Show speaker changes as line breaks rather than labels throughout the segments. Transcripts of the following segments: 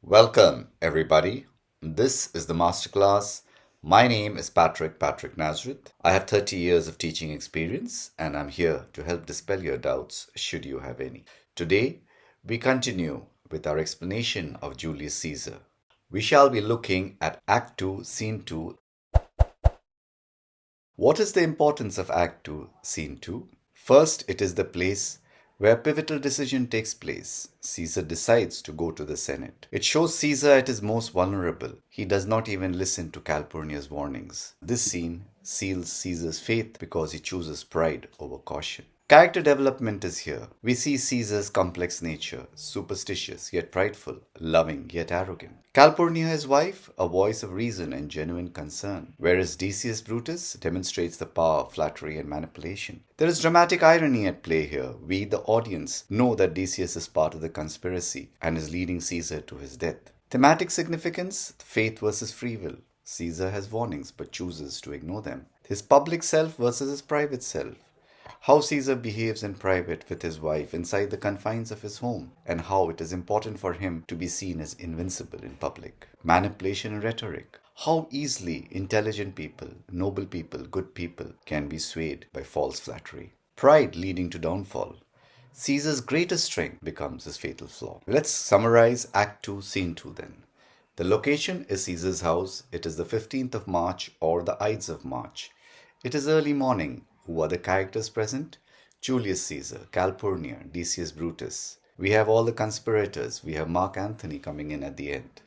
Welcome, everybody. This is the Masterclass. My name is Patricknazareth. I have 30 years of teaching experience and I'm here to help dispel your doubts should you have any. Today, we continue with our explanation of Julius Caesar. We shall be looking at Act 2, Scene 2. What is the importance of Act 2, Scene 2? First, it is the place where a pivotal decision takes place. Caesar decides to go to the Senate. It shows Caesar at his most vulnerable. He does not even listen to Calpurnia's warnings. This scene seals Caesar's faith because he chooses pride over caution. Character development is here. We see Caesar's complex nature, superstitious yet prideful, loving yet arrogant. Calpurnia, his wife, a voice of reason and genuine concern, whereas Decius Brutus demonstrates the power of flattery and manipulation. There is dramatic irony at play here. We, the audience, know that Decius is part of the conspiracy and is leading Caesar to his death. Thematic significance, faith versus free will. Caesar has warnings but chooses to ignore them. His public self versus his private self. How Caesar behaves in private with his wife inside the confines of his home, and how it is important for him to be seen as invincible in public. Manipulation and rhetoric. How easily intelligent people, noble people, good people can be swayed by false flattery. Pride leading to downfall. Caesar's greatest strength becomes his fatal flaw. Let's summarize Act 2, Scene 2 then. The location is Caesar's house. It is the 15th of March or the Ides of March. It is early morning. Who are the characters present? Julius Caesar, Calpurnia, Decius Brutus. We have all the conspirators. We have Mark Antony coming in at the end.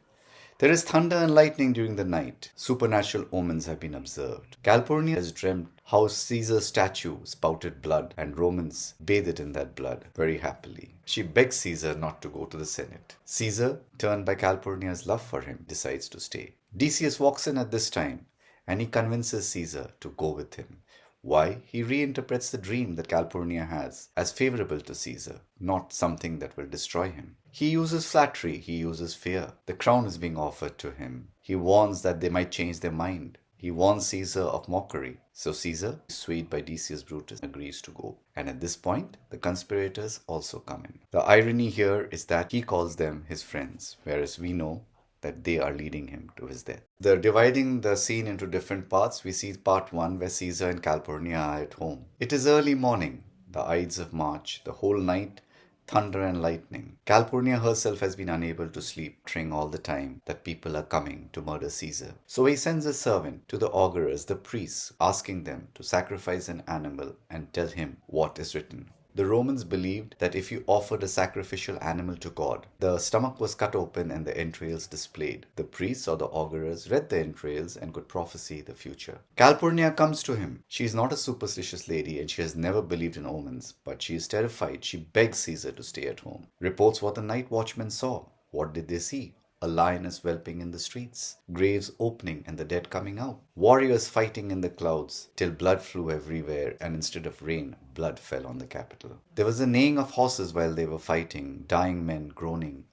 There is thunder and lightning during the night. Supernatural omens have been observed. Calpurnia has dreamt how Caesar's statue spouted blood and Romans bathed in that blood very happily. She begs Caesar not to go to the Senate. Caesar, turned by Calpurnia's love for him, decides to stay. Decius walks in at this time and he convinces Caesar to go with him. Why? He reinterprets the dream that Calpurnia has as favorable to Caesar, not something that will destroy him. He uses flattery, he uses fear. The crown is being offered to him. He warns that they might change their mind. He warns Caesar of mockery. So Caesar, swayed by Decius Brutus, agrees to go. And at this point, the conspirators also come in. The irony here is that he calls them his friends, whereas we know that they are leading him to his death. They're dividing the scene into different parts. We see part 1 where Caesar and Calpurnia are at home. It is early morning, the Ides of March, the whole night, thunder and lightning. Calpurnia herself has been unable to sleep, trying all the time that people are coming to murder Caesar. So he sends a servant to the augurers, the priests, asking them to sacrifice an animal and tell him what is written. The Romans believed that if you offered a sacrificial animal to God, the stomach was cut open and the entrails displayed. The priests or the augurers read the entrails and could prophesy the future. Calpurnia comes to him. She is not a superstitious lady and she has never believed in omens, but she is terrified. She begs Caesar to stay at home. Reports what the night watchmen saw. What did they see? A lioness whelping in the streets, graves opening and the dead coming out, warriors fighting in the clouds till blood flew everywhere and instead of rain, blood fell on the capital. There was a neighing of horses while they were fighting, dying men groaning,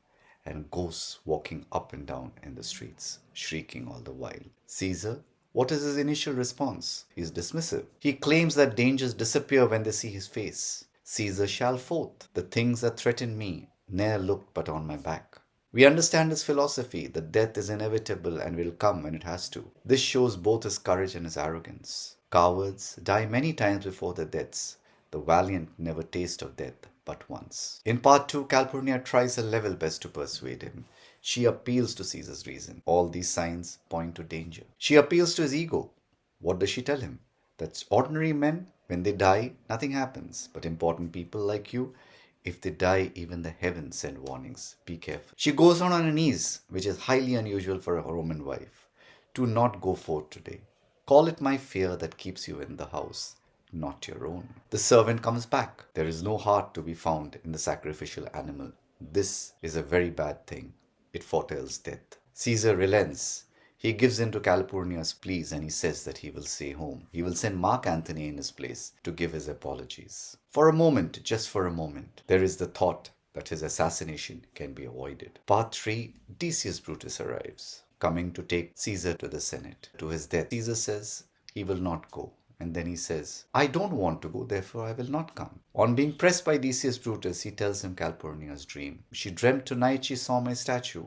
and ghosts walking up and down in the streets, shrieking all the while. Caesar, what is his initial response? He is dismissive. He claims that dangers disappear when they see his face. Caesar shall forth, the things that threaten me, ne'er looked but on my back. We understand his philosophy that death is inevitable and will come when it has to. This shows both his courage and his arrogance. Cowards die many times before their deaths. The valiant never taste of death but once. In part 2, Calpurnia tries her level best to persuade him. She appeals to Caesar's reason. All these signs point to danger. She appeals to his ego. What does she tell him? That ordinary men, when they die, nothing happens. But important people like you, if they die, even the heavens send warnings. Be careful. She goes on her knees, which is highly unusual for a Roman wife. Do not go forth today. Call it my fear that keeps you in the house, not your own. The servant comes back. There is no heart to be found in the sacrificial animal. This is a very bad thing. It foretells death. Caesar relents. He gives in to Calpurnia's pleas and he says that he will stay home. He will send Mark Antony in his place to give his apologies. For a moment, just for a moment, there is the thought that his assassination can be avoided. Part 3, Decius Brutus arrives, coming to take Caesar to the Senate. To his death, Caesar says he will not go. And then he says, I don't want to go, therefore I will not come. On being pressed by Decius Brutus, he tells him Calpurnia's dream. She dreamt tonight she saw my statue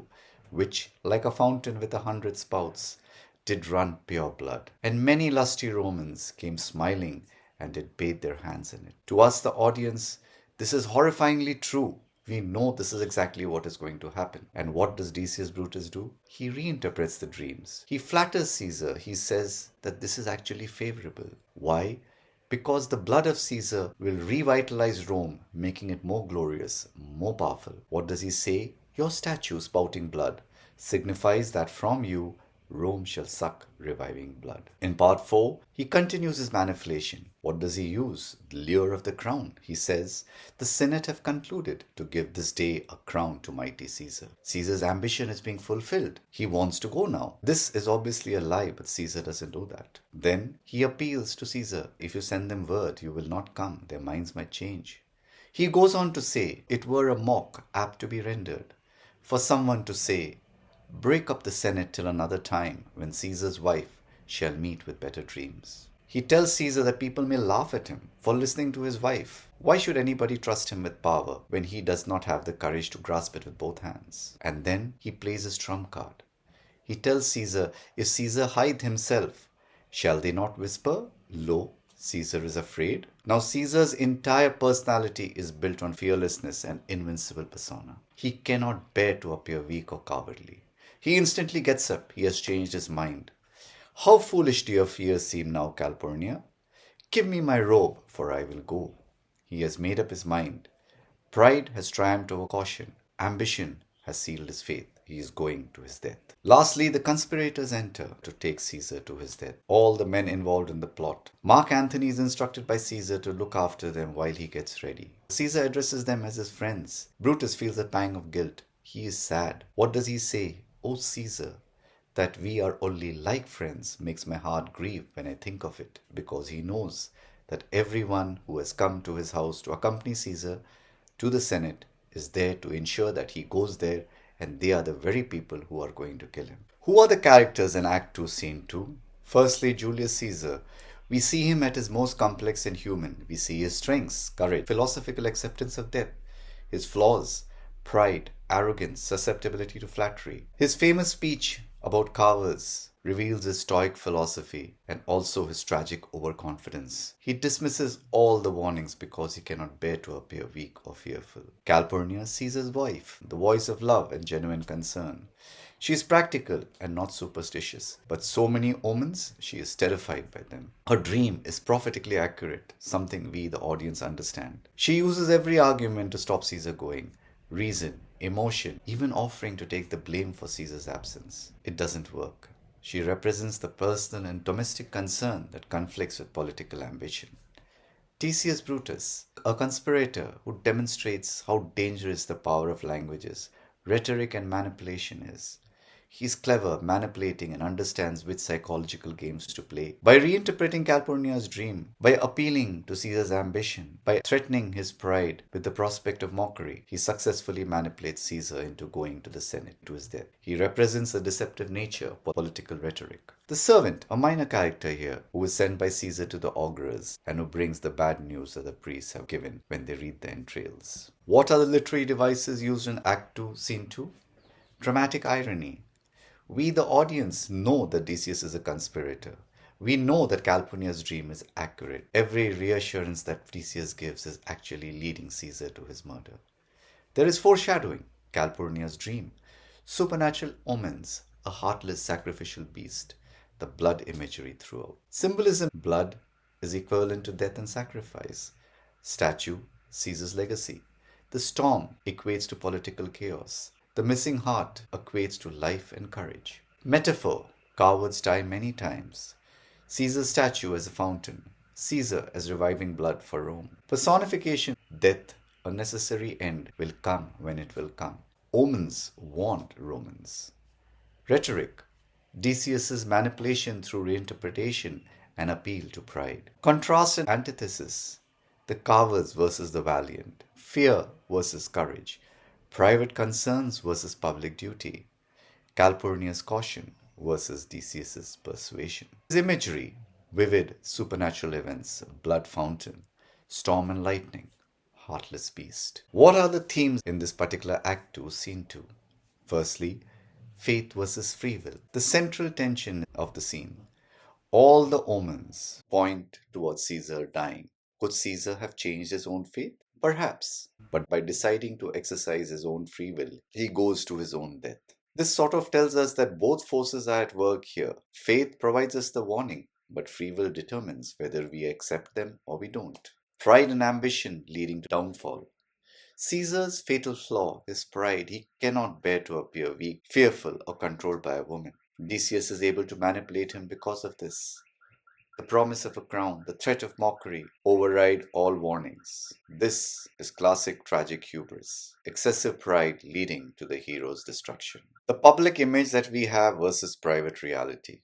which, like a fountain with 100 spouts, did run pure blood. And many lusty Romans came smiling and did bathe their hands in it. To us, the audience, this is horrifyingly true. We know this is exactly what is going to happen. And what does Decius Brutus do? He reinterprets the dreams. He flatters Caesar. He says that this is actually favorable. Why? Because the blood of Caesar will revitalize Rome, making it more glorious, more powerful. What does he say? Your statue spouting blood signifies that from you Rome shall suck reviving blood. In part 4, he continues his manipulation. What does he use? The lure of the crown. He says, the Senate have concluded to give this day a crown to mighty Caesar. Caesar's ambition is being fulfilled. He wants to go now. This is obviously a lie, but Caesar doesn't do that. Then he appeals to Caesar. If you send them word, you will not come. Their minds might change. He goes on to say, it were a mock apt to be rendered for someone to say, break up the Senate till another time when Caesar's wife shall meet with better dreams. He tells Caesar that people may laugh at him for listening to his wife. Why should anybody trust him with power when he does not have the courage to grasp it with both hands? And then he plays his trump card. He tells Caesar, if Caesar hide himself, shall they not whisper, lo, Caesar is afraid? Now Caesar's entire personality is built on fearlessness and invincible persona. He cannot bear to appear weak or cowardly. He instantly gets up. He has changed his mind. How foolish do your fears seem now, Calpurnia? Give me my robe, for I will go. He has made up his mind. Pride has triumphed over caution. Ambition has sealed his faith. He is going to his death. Lastly, the conspirators enter to take Caesar to his death. All the men involved in the plot. Mark Antony is instructed by Caesar to look after them while he gets ready. Caesar addresses them as his friends. Brutus feels a pang of guilt. He is sad. What does he say? O Caesar, that we are only like friends makes my heart grieve when I think of it, because he knows that everyone who has come to his house to accompany Caesar to the Senate is there to ensure that he goes there, and they are the very people who are going to kill him. Who are the characters in Act 2, Scene 2? Firstly, Julius Caesar. We see him at his most complex and human. We see his strengths, courage, philosophical acceptance of death, his flaws, pride, arrogance, susceptibility to flattery. His famous speech about cowards reveals his stoic philosophy and also his tragic overconfidence. He dismisses all the warnings because he cannot bear to appear weak or fearful. Calpurnia, Caesar's wife, the voice of love and genuine concern. She is practical and not superstitious, but so many omens, she is terrified by them. Her dream is prophetically accurate, something we, the audience, understand. She uses every argument to stop Caesar going. Reason, emotion, even offering to take the blame for Caesar's absence. It doesn't work. She represents the personal and domestic concern that conflicts with political ambition. Decius Brutus, a conspirator who demonstrates how dangerous the power of languages, rhetoric and manipulation is. He's clever, manipulating, and understands which psychological games to play. By reinterpreting Calpurnia's dream, by appealing to Caesar's ambition, by threatening his pride with the prospect of mockery, he successfully manipulates Caesar into going to the Senate to his death. He represents the deceptive nature of political rhetoric. The servant, a minor character here, who is sent by Caesar to the augurs and who brings the bad news that the priests have given when they read the entrails. What are the literary devices used in Act 2, Scene 2? Dramatic irony. We, the audience, know that Decius is a conspirator. We know that Calpurnia's dream is accurate. Every reassurance that Decius gives is actually leading Caesar to his murder. There is foreshadowing. Calpurnia's dream. Supernatural omens. A heartless sacrificial beast. The blood imagery throughout. Symbolism. Blood is equivalent to death and sacrifice. Statue. Caesar's legacy. The storm equates to political chaos. The missing heart equates to life and courage. Metaphor. Cowards die many times. Caesar's statue as a fountain. Caesar as reviving blood for Rome. Personification. Death, a necessary end, will come when it will come. Omens warned Romans. Rhetoric. Decius's manipulation through reinterpretation and appeal to pride. Contrast and antithesis. The cowards versus the valiant. Fear versus courage. Private concerns versus public duty. Calpurnia's caution versus Decius's persuasion. His imagery, vivid supernatural events, blood fountain, storm and lightning, heartless beast. What are the themes in this particular Act 2, Scene 2? Firstly, faith versus free will. The central tension of the scene. All the omens point towards Caesar dying. Could Caesar have changed his own fate? Perhaps. But by deciding to exercise his own free will, he goes to his own death. This sort of tells us that both forces are at work here. Faith provides us the warning, but free will determines whether we accept them or we don't. Pride and ambition leading to downfall. Caesar's fatal flaw is pride. He cannot bear to appear weak, fearful, or controlled by a woman. Decius is able to manipulate him because of this. The promise of a crown, the threat of mockery override all warnings. This is classic tragic hubris, excessive pride leading to the hero's destruction. The public image that we have versus private reality.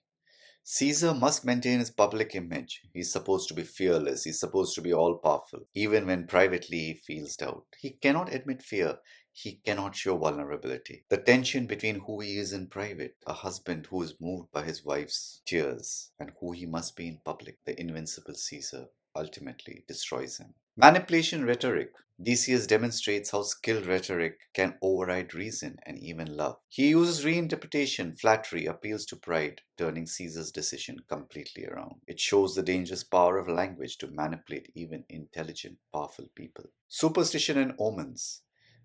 Caesar must maintain his public image. He's supposed to be fearless. He's supposed to be all powerful. Even when privately he feels doubt, he cannot admit fear. He cannot show vulnerability. The tension between who he is in private, a husband who is moved by his wife's tears, and who he must be in public, the invincible Caesar ultimately destroys him. Manipulation rhetoric. Decius demonstrates how skilled rhetoric can override reason and even love. He uses reinterpretation, flattery, appeals to pride, turning Caesar's decision completely around. It shows the dangerous power of language to manipulate even intelligent, powerful people. Superstition and omens.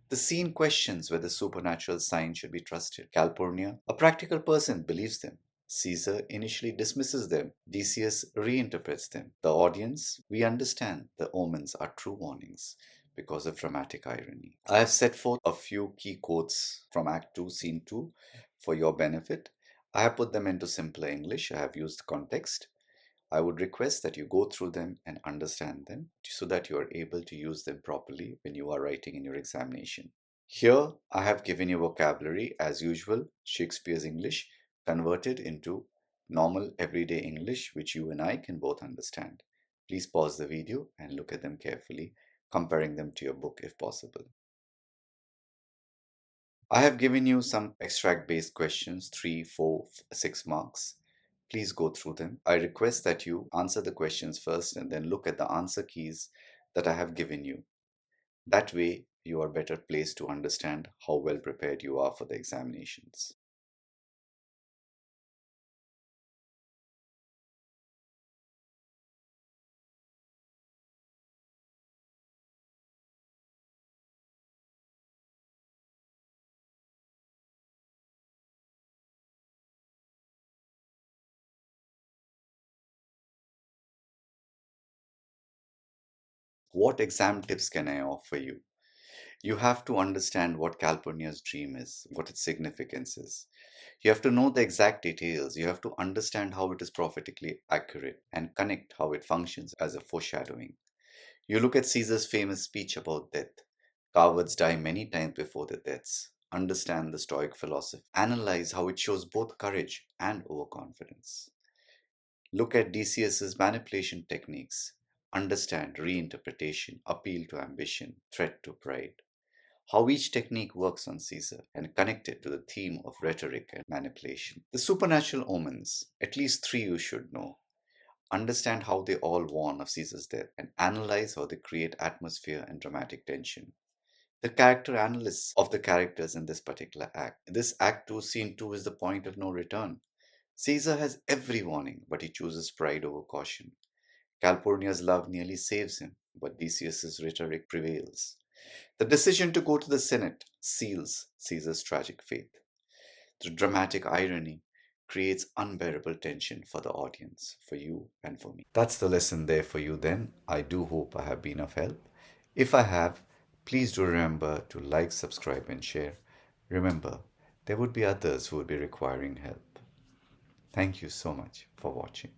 The scene questions whether supernatural signs should be trusted. Calpurnia, a practical person, believes them. Caesar initially dismisses them. Decius reinterprets them. The audience, we understand the omens are true warnings because of dramatic irony. I have set forth a few key quotes from Act 2, Scene 2 for your benefit. I have put them into simpler English. I have used context. I would request that you go through them and understand them so that you are able to use them properly when you are writing in your examination. Here, I have given you vocabulary as usual, Shakespeare's English, converted into normal everyday English, which you and I can both understand. Please pause the video and look at them carefully, comparing them to your book if possible. I have given you some extract-based questions, 3, 4, 6 marks. Please go through them. I request that you answer the questions first and then look at the answer keys that I have given you. That way, you are better placed to understand how well prepared you are for the examinations. What exam tips can I offer you? You have to understand what Calpurnia's dream is, what its significance is. You have to know the exact details. You have to understand how it is prophetically accurate and connect how it functions as a foreshadowing. You look at Caesar's famous speech about death. Cowards die many times before their deaths. Understand the Stoic philosophy. Analyze how it shows both courage and overconfidence. Look at Decius's manipulation techniques. Understand reinterpretation, appeal to ambition, threat to pride. How each technique works on Caesar and connect it to the theme of rhetoric and manipulation. The supernatural omens, at least 3 you should know. Understand how they all warn of Caesar's death and analyze how they create atmosphere and dramatic tension. The character analysis of the characters in this particular act. This act 2, scene 2 is the point of no return. Caesar has every warning, but he chooses pride over caution. Calpurnia's love nearly saves him, but Decius's rhetoric prevails. The decision to go to the Senate seals Caesar's tragic fate. The dramatic irony creates unbearable tension for the audience, for you and for me. That's the lesson there for you then. I do hope I have been of help. If I have, please do remember to like, subscribe, and share. Remember, there would be others who would be requiring help. Thank you so much for watching.